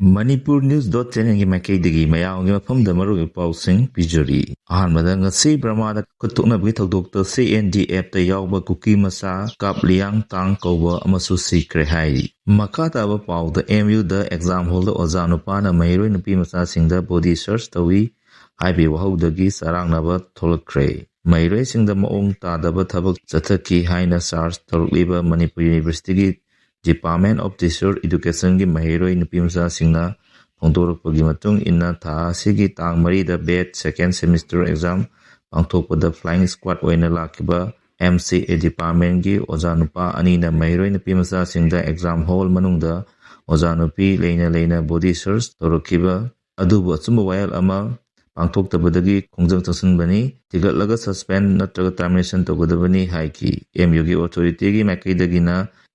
Manipur News.cn maikaidagi mayamgi mafamda marugi pausing pijari. Ahanbada ngasi Burmada kutuknabgi thokdokta CNDF ta yawba kuki masa kap liang tang kauba amasu sikre hai. Makata aba pauda MU da exam hall da oza nupana mairoi nupi masa singda body search tawi haibi wahudagi sarangnaba tholakre. Mairoi singda maong tadaba thabak chathaki haina SARS tholakliba Manipur University gi Department of Teacher Education gi mahiroi nupi masa singna phongdorapagi matung inna tha asigi tang marida BEd second semester exam pangthokpada flying squad oina lakiba MCA Department gi oza nupa anina mahiroi nupi masa singda exam hall manungda oza nupi leina body search torokiba adubu achumba wayal ama pangthoktabadagi khongjang changsanbani tigatlaga suspend natraga termination togodabani haiki MU gi authority gi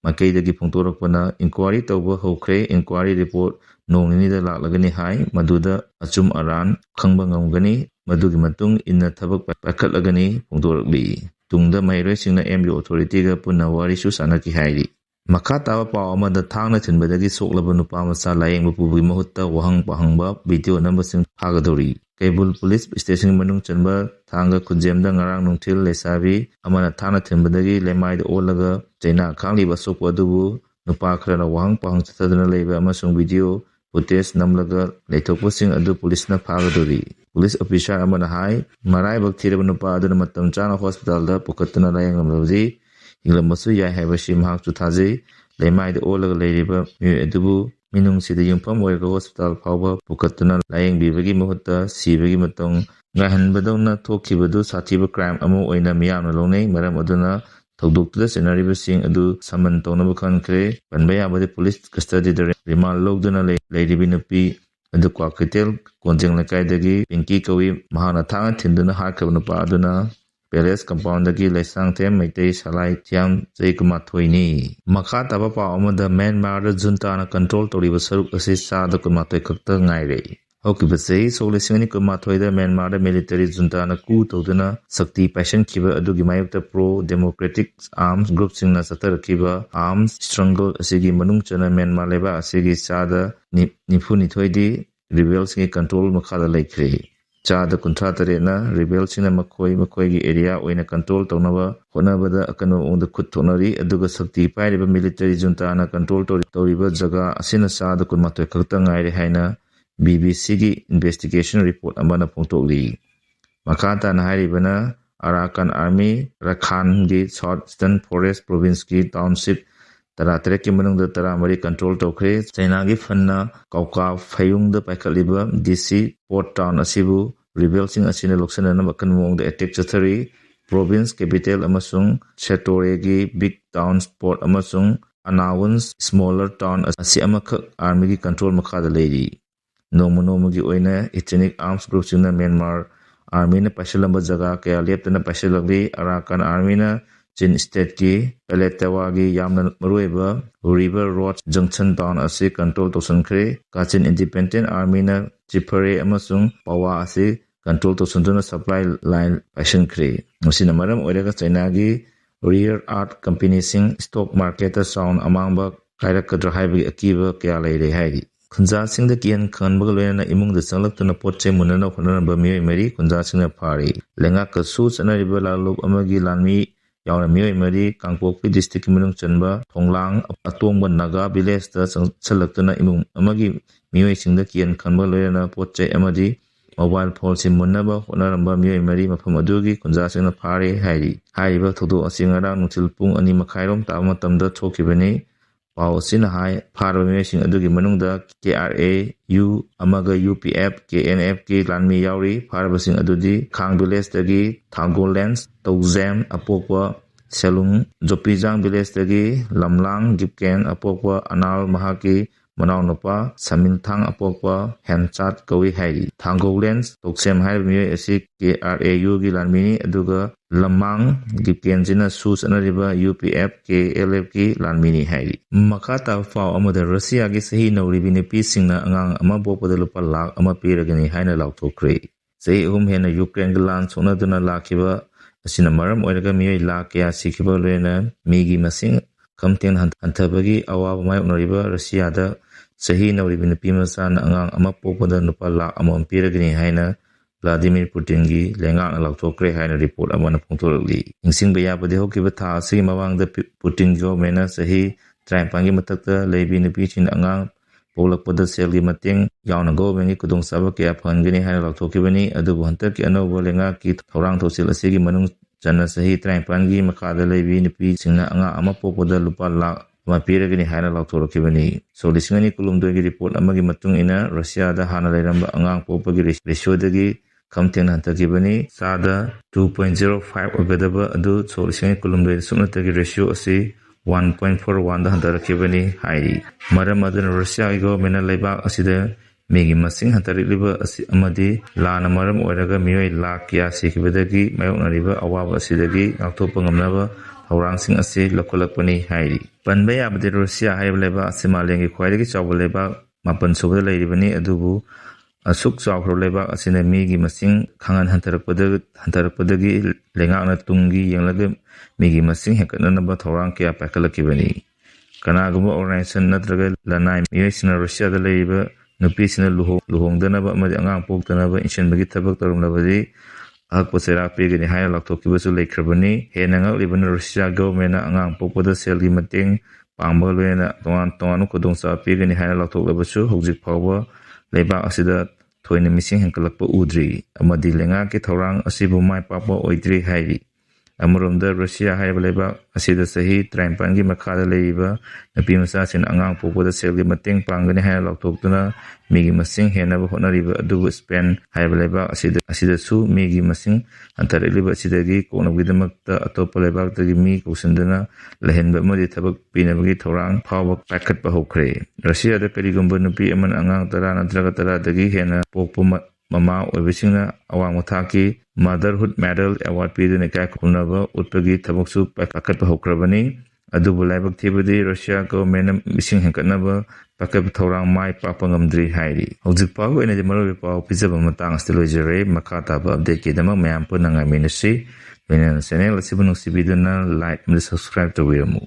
maikaidagi phongdorakpana inquiry tauba hokre inquiry report nonginida laklagani hai maduda achum aran khangba ngamgani madugi matung inna thabak pakhatlagani phongdorakli tungda mairoi singna MU authority ga punna wari su sanaki hairi makha taba paw amada thangna thinbadagi soklaba nupa masa layengba pubugi mahutta wahang pahangba video nambasing hagadori Kaibul Police Station manung chanba thanga khunjemda ngarang nungthil lesabi amana thana thinbadagi lemai da olaga chaina khangli sokwa adubu nupa khrana wahang pahang chathadana leiba amasung video footage namlaga leithokpasing adu police na phagadori police officer amana hai marai bak thiraba nupa aduna matam chana hospital da pukatna layenglamlabi inglambasu yai haibashi mahak chu thajei lemai da olaga leiriba mi adubu minung sida yungpam oirga hospital phawba pukatna layengbibagi mahutta sibagi matong ngahanbadawna thokkibadu sathiba crime amo oina miyamna longnei maram aduna thokdoktuda senaribasing adu saman tonaba khankre panbayabadi police custody da remand logduna leiribi nupi adu Kwakitel Konjeng Lakaidagi Pinky Kawi mahana thanga thinduna harkaba nupa aduna Palace compound dagi Laisang Them Maitei Salai Thiam Jaikumathoini makha taba paw amada Myanmar da junta na control toriba saruk asi sa da kumathoi khakta ngaire hokiba sei solisingani kumathoi da Myanmar da military junta na ku toduna sakti passion khiba adugi mayukta pro democratic arms group singna satarakiba arms struggle asigi manung chana Myanmar leba asigi sa da nifuni thoidi rebels gi control makha da laikre Chada kuntra tarena rebel sina makoi gi area oina control tawnaba honabada akano ongda khut thonari aduga sakti pairiba military junta na control toriba jaga asina sada kunmatoi khakta ngaire haina BBC gi investigation report amana phongtokli makata na hairibana Arakan Army Rakhine gi Southeastern Forest Province gi township Tara ki manungda tara mari control tokre China gi fanna kauka phayungda paikaliba DC port town asibu rebelsing asina loksana na bakan mongda attack chathari province capital amasung Chetore gi big town port amasung Anawans smaller town asi amakha army gi control makhada leiri nomo gi oina ethnic arms group sina Myanmar army na pasilamba jaga kaya leptana pasilagli Arakan army na Chin State ki Peletawa gi yamna marueba River Road Junction town asi control tosankre Kachin Independent Army na Chipare amasung Pawa asi control tosanduna supply line paishankre masina maram oiraga China gi Rare Art Company sing stock market sound amangba kairakadra haibagi akiba kaya leire hairi khunja singda kian khanbaga loina imungda changlaptuna potchai munana honanaba miyoi mari khunja singna phari lenga kasu chanariba laluk amagi lanmi yauna miyoi mari Kangpokpi district manung chanba Thonglang atongba Naga village da chalaktuna imung amagi miyoi singda kian khanba loina potchai amadi mobile phone sim munaba honaramba miyoi mari mafam adugi khunja singna phare hairi haiba thodo asingara nutil pung 2:30 ta matamda thokibani paw asina hai pharba miyoi sing adugi manungda KRA U amaga UPF KNF ki lanmi yauri pharba sing adudi Khang village dagi Thangol Lands Tawzem apokwa Selung Jopijang village dagi Lamlang Gipken apokwa Anal mahaki Manau Napa Saminthang apokwa Henchat kawi hairi Thangol Lands Toksem hai miyoi asi KRAU gi lanmini aduga Lamang Gipken jina sus anariba UPF KLF ki lanmini hairi makata faw amada Russia gi sahi nauribi nepi singna angang ama bokpada lupa lakh ama piragani haina lauthokre sahi hena Ukraine gi lan sonaduna lakhiba asina maram oiraga miyoi lakh kaya sikhiba loina migi masing kamten hanthabagi awaba mai unariba Russia da ꯆꯍꯤ ꯅꯧꯔꯤꯕ ꯅꯨꯄꯤ ꯃꯆꯥꯅ ꯑꯉꯥꯡ ꯑꯃ ꯄꯣꯛꯄꯗ ꯂꯨꯄꯥ ꯂꯥꯈ ꯑꯃꯃꯝ ꯄꯤꯔꯒꯅꯤ ꯍꯥꯏꯅ ꯚ꯭ꯂꯥꯗꯤꯃꯤꯔ ꯄꯨꯇꯤꯟꯒꯤ ꯂꯩꯉꯥꯛꯅ ꯂꯥꯎꯊꯣꯛꯈ꯭ꯔꯦ ꯍꯥꯏꯅ ꯔꯤꯄꯣꯔꯠ ꯑꯃꯅ ꯐꯣꯡꯗꯣꯔꯛꯂꯤ꯫ ꯅꯤꯡꯁꯤꯡꯕ ꯌꯥꯕꯗꯤ ꯍꯧꯈꯤꯕ ꯊꯥ ꯑꯁꯤꯒꯤ ꯃꯃꯥꯡꯗ ꯄꯨꯇꯤꯟ ꯒꯚꯔꯟꯃꯦꯟꯠꯅ ꯆꯍꯤ 53ꯒꯤ ꯃꯊꯛꯇ ꯂꯩꯕꯤ ꯅꯨꯄꯤꯁꯤꯡꯅ ꯑꯉꯥꯡ ꯄꯣꯛꯂꯛꯄꯗ ꯁꯦꯜꯒꯤ ꯃꯇꯦꯡ ꯌꯥꯎꯅ ꯒꯚꯔꯟꯃꯦꯟꯠꯀꯤ ꯈꯨꯗꯣꯡꯆꯥꯕ ꯀꯌꯥ ꯐꯪꯍꯟꯒꯅꯤ ꯍꯥꯏꯅ ꯂꯥꯎꯊꯣꯛꯈꯤꯕꯅꯤ꯫ ꯑꯗꯨꯕꯨ ꯍꯟꯗꯛꯀꯤ ꯑꯅꯧꯕ ꯂꯩꯉꯥꯛꯀꯤ ꯊꯧꯔꯥꯡ ꯊꯧꯁꯤꯜ ꯑꯁꯤꯒꯤ ꯃꯅꯨꯡ ꯆꯟꯅ ꯆꯍꯤ 53ꯒꯤ ꯃꯈꯥꯗ ꯂꯩꯕꯤ ꯅꯨꯄꯤꯁꯤꯡꯅ ꯑꯉꯥꯡ ꯑꯃ ꯄꯣꯛꯄꯗ ꯂꯨꯄꯥ ꯂꯥꯈ ꯑꯃ ꯄꯤꯔꯒꯅꯤ ꯍꯥꯏꯅ ꯂꯥꯎꯊꯣꯔꯛꯈꯤꯕꯅꯤ꯫ ꯁꯣꯛ 2019ꯒꯤ ꯔꯤꯄꯣꯔꯠ ꯑꯃꯒꯤ ꯃꯇꯨꯡ ꯏꯟꯅ ꯔꯁꯤꯌꯥꯗ ꯍꯥꯟꯅ ꯂꯩꯔꯝꯕ ꯑꯉꯥꯡ ꯄꯣꯛꯄꯒꯤ ꯔꯦꯁꯤꯑꯣꯗꯒꯤ ꯈꯝ ꯊꯦꯡꯅ ꯍꯟꯊꯈꯤꯕꯅꯤ꯫ ꯆꯥꯗ 2.05 ꯑꯣꯏꯒꯗꯕ ꯑꯗꯨ ꯁꯣꯛ 2019ꯗ ꯁꯨꯞꯅꯇꯒꯤ ꯔꯦꯁꯤꯑꯣ ꯑꯁꯤ 1.41ꯗ ꯍꯟꯊꯔꯛꯈꯤꯕꯅꯤ ꯍꯥꯏꯔꯤ꯫ ꯃꯔꯝ ꯑꯗꯨꯅ ꯔꯁꯤꯌꯥꯒꯤ ꯒꯚꯔꯟꯃꯦꯟꯠꯅ ꯂꯩꯕꯥꯛ ꯑꯁꯤꯗ ꯃꯤꯒꯤ ꯃꯁꯤꯡ ꯍꯟꯊꯔꯛꯂꯤꯕ ꯑꯃꯗꯤ ꯂꯥꯟꯅ ꯃꯔꯝ ꯑꯣꯏꯔꯒ ꯃꯤꯑꯣꯏ ꯂꯥꯈ ꯀꯌꯥ ꯁꯤꯈꯤꯕꯗꯒꯤ ꯃꯥꯌꯣꯛꯅꯔꯤꯕ ꯑꯋꯥꯕ ꯑꯁꯤꯗꯒꯤ ꯉꯥꯛꯊꯣꯛꯄ ꯉꯝꯅꯕ ꯊꯧꯔꯥꯡꯁꯤꯡ ꯑꯁꯤ ꯂꯧꯈꯠꯂꯛꯄꯅꯤ ꯍꯥꯏꯔꯤ꯫ ꯄꯟꯕ ꯌꯥꯕꯗꯤ ꯔꯁꯤꯌꯥ ꯍꯥꯏꯔꯤꯕ ꯂꯩꯕꯥꯛ ꯑꯁꯤ ꯃꯥꯂꯦꯝꯒꯤ ꯈ꯭ꯋꯥꯏꯗꯒꯤ ꯆꯥꯎꯕ ꯂꯩꯕꯥꯛ 7 ꯁꯨꯕꯗ ꯂꯩꯔꯤꯕꯅꯤ꯫ ꯑꯗꯨꯕꯨ ꯑꯁꯨꯛ ꯆꯥꯎꯈ꯭ꯔꯕ ꯂꯩꯕꯥꯛ ꯑꯁꯤꯅ ꯃꯤꯒꯤ ꯃꯁꯤꯡ ꯈꯪꯍꯟ ꯍꯟꯊꯔꯛꯄꯗꯒꯤ ꯂꯩꯉꯥꯛꯅ ꯇꯨꯡꯒꯤ ꯌꯦꯡꯂꯒ ꯃꯤꯒꯤ ꯃꯁꯤꯡ ꯍꯦꯟꯒꯠꯅꯅꯕ ꯊꯧꯔꯥꯡ ꯀꯌꯥ ꯄꯥꯏꯈꯠꯂꯛꯈꯤꯕꯅꯤ꯫ ꯀꯅꯥꯒꯨꯝꯕ ꯑꯣꯔꯒꯅꯥꯏꯖꯦꯁꯟ ꯅꯠꯇ꯭ꯔꯒ ꯂꯅꯥꯏ ꯃꯤꯑꯣꯏꯁꯤꯡꯅ ꯔꯁꯤꯌꯥꯗ ꯂꯩꯔꯤꯕ ꯅꯨꯄꯤꯁꯤꯡꯅ ꯂꯨꯍꯣꯡꯗꯅꯕ ꯑꯃꯗꯤ ꯑꯉꯥꯡ ꯄꯣꯛꯇꯅꯕ ꯏꯟꯁꯤꯟꯕꯒꯤ ꯊꯕꯛ ꯇꯧꯔꯝꯂꯕꯗꯤ ꯑꯍꯛꯄ ꯆꯩꯔꯥꯛ ꯄꯤꯒꯅꯤ ꯍꯥꯏꯅ ꯂꯥꯎꯊꯣꯛꯈꯤꯕꯁꯨ ꯂꯩꯈ꯭ꯔꯕꯅꯤ꯫ ꯍꯦꯟꯅ ꯉꯛꯂꯤꯕꯅ ꯔꯁꯤꯌꯥ ꯒꯚꯔꯟꯃꯦꯟꯠꯅ ꯑꯉꯥꯡ ꯄꯣꯛꯄꯗ ꯁꯦꯜꯒꯤ ꯃꯇꯦꯡ ꯄꯥꯡꯕꯒ ꯂꯣꯏꯅꯅ ꯇꯣꯉꯥꯟ ꯇꯣꯉꯥꯟꯕ ꯈꯨꯗꯣꯡꯆꯥꯕ ꯄꯤꯒꯅꯤ ꯍꯥꯏꯅ ꯂꯥꯎꯊꯣꯛꯂꯕꯁꯨ ꯍꯧꯖꯤꯛ ꯐꯥꯎꯕ ꯂꯩꯕꯥꯛ ꯑꯁꯤꯗ ꯊꯣꯏꯅ ꯃꯤꯁꯤꯡ ꯍꯦꯟꯒꯠꯂꯛꯄ ꯎꯗ꯭ꯔꯤ ꯑꯃꯗꯤ ꯂꯩꯉꯥꯛꯀꯤ ꯊꯧꯔꯥꯡ ꯑꯁꯤꯕꯨ ꯃꯥꯏ ꯄꯥꯛꯄ ꯑꯣꯏꯗ꯭ꯔꯤ ꯍꯥꯏꯔꯤ꯫ ꯑꯃꯔꯣꯝꯗ ꯔꯁꯤꯌꯥ ꯍꯥꯏꯔꯤꯕ ꯂꯩꯕꯥꯛ ꯑꯁꯤꯗ ꯆꯍꯤ 53ꯒꯤ ꯃꯈꯥꯗ ꯂꯩꯔꯤꯕ ꯅꯨꯄꯤꯃꯆꯥꯁꯤꯡꯅ ꯑꯉꯥꯡ ꯄꯣꯛꯄꯗ ꯁꯦꯜꯒꯤ ꯃꯇꯦꯡ ꯄꯥꯡꯒꯅꯤ ꯍꯥꯏꯅ ꯂꯥꯎꯊꯣꯛꯇꯨꯅ ꯃꯤꯒꯤ ꯃꯁꯤꯡ ꯍꯦꯟꯅꯕ ꯍꯣꯠꯅꯔꯤꯕ ꯑꯗꯨꯕꯨ ꯁ꯭ꯄꯦꯟ ꯍꯥꯏꯔꯤꯕ ꯂꯩꯕꯥꯛ ꯑꯁꯤꯗꯁꯨ ꯃꯤꯒꯤ ꯃꯁꯤꯡ ꯍꯟꯊꯔꯛꯂꯤꯕ ꯑꯁꯤꯗꯒꯤ ꯀꯣꯛꯅꯕꯒꯤꯗꯃꯛꯇ ꯑꯇꯣꯞꯄ ꯂꯩꯕꯥꯛꯇꯒꯤ ꯃꯤ ꯀꯧꯁꯤꯟꯗꯨꯅ ꯂꯩꯍꯟꯕ ꯑꯃꯗꯤ ꯊꯕꯛ ꯄꯤꯅꯕꯒꯤ ꯊꯧꯔꯥꯡ ꯐꯥꯎꯕ ꯄꯥꯏꯈꯠꯄ ꯍꯧꯈ꯭ꯔꯦ꯫ ꯔꯁꯤꯌꯥꯗ ꯀꯔꯤꯒꯨꯝꯕ ꯅꯨꯄꯤ ꯑꯃꯅ ꯑꯉꯥꯡ 10 ꯅꯠꯇ꯭ꯔꯒ 10ꯗꯒꯤ ꯍꯦꯟꯅ ꯄꯣꯛꯄ ꯃꯃꯥ ꯑꯣꯏꯕꯁꯤꯡꯅ ꯑꯋꯥꯡꯕ ꯊꯥꯛꯀꯤ ꯃꯥꯗꯔꯍꯨꯗ ꯃꯦꯗꯜ ꯑꯦꯋꯥꯔꯗ ꯄꯤꯗꯨꯅ ꯏꯀꯥꯏ ꯈꯨꯝꯅꯕ ꯎꯠꯄꯒꯤ ꯊꯕꯛꯁꯨ ꯄꯥꯏꯈꯠꯄ ꯍꯧꯈ꯭ꯔꯕꯅꯤ꯫ ꯑꯗꯨꯕꯨ ꯂꯥꯏꯕꯛ ꯊꯤꯕꯗꯤ ꯔꯁꯤꯌꯥ ꯒꯚꯔꯟꯃꯦꯟꯠꯅ ꯃꯤꯁꯤꯡ ꯍꯦꯟꯒꯠꯅꯕ ꯄꯥꯏꯈꯠꯄ ꯊꯧꯔꯥꯡ ꯃꯥꯏ ꯄꯥꯛꯄ ꯉꯝꯗ꯭ꯔꯤ ꯍꯥꯏꯔꯤ꯫ ꯍꯧꯖꯤꯛ ꯐꯥꯎꯕꯒꯤ ꯑꯣꯏꯅꯗꯤ ꯃꯔꯨꯑꯣꯏꯕ ꯄꯥꯎ ꯄꯤꯖꯕ ꯃꯇꯥꯡ ꯑꯁꯤꯗ ꯂꯣꯏꯖꯔꯦ꯫ ꯃꯈꯥ ꯇꯥꯕ ꯑꯞꯗꯦꯠꯀꯤꯗꯃꯛ ꯃꯌꯥꯝ ꯄꯨꯟꯅ ꯉꯥꯏꯃꯤꯟꯅꯁꯤ꯫ ꯂꯣꯏꯅꯅ ꯆꯦꯅꯦꯜ ꯑꯁꯤꯕꯨ ꯅꯨꯡꯁꯤꯕꯤꯗꯨꯅ ꯂꯥꯏꯛ ꯑꯃꯗꯤ ꯁꯕꯁꯀ꯭ꯔꯥꯏꯕ ꯇꯧꯕꯤꯔꯝꯃꯨ꯫